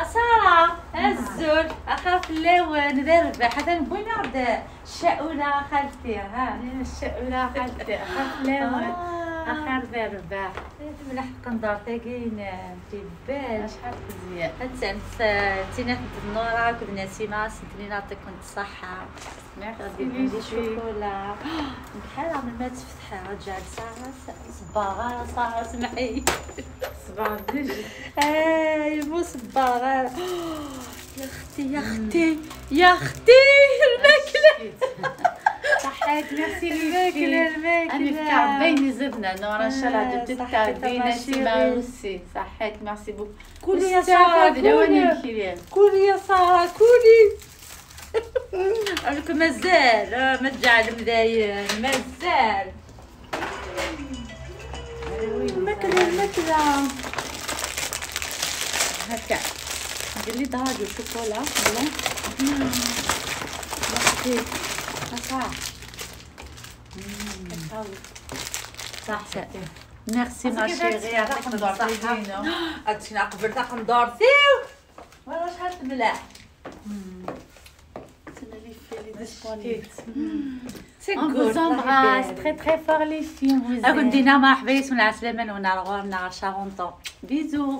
سارة الزول اخاف اللون ذربح هذا نبغي نعرض الشاؤلة خالتي ها الشاؤلة خالتي اخاف اللون اخاف ذربح ملح قندار تاقين تيبان شحال مزيان انت النورة كنت نسيمة سنتني نعطيكم الصحة غادي ندير شوكولا بحال عمر ما تفتحها رجع ساعة صباغة سارة سمحي صباغ مو صباغة يا اختي يا اختي يا اختي الماكلة صحيت ميرسي الماكلة أنا في كعبيني زبنة نورا إن شاء الله تتعبينا سيما وسي صحيت ميرسي بوك كولي يا سارة كولي يا سارة كولي قالك مازال ما تجعل مزاين مازال الماكلة الماكلة هكا ندير لي دهاج وشوكولا بلا مخفي صح صح ميرسي ما شيري يعطيكم الصحة هادشي نقبل تاع قندورتي ولا شحال الملاح On vous embrasse très très fort les filles, on vous aime. أكون دينا مرحبا يسمع العسلامة ونرغب نعرف 40 ans. Bisous.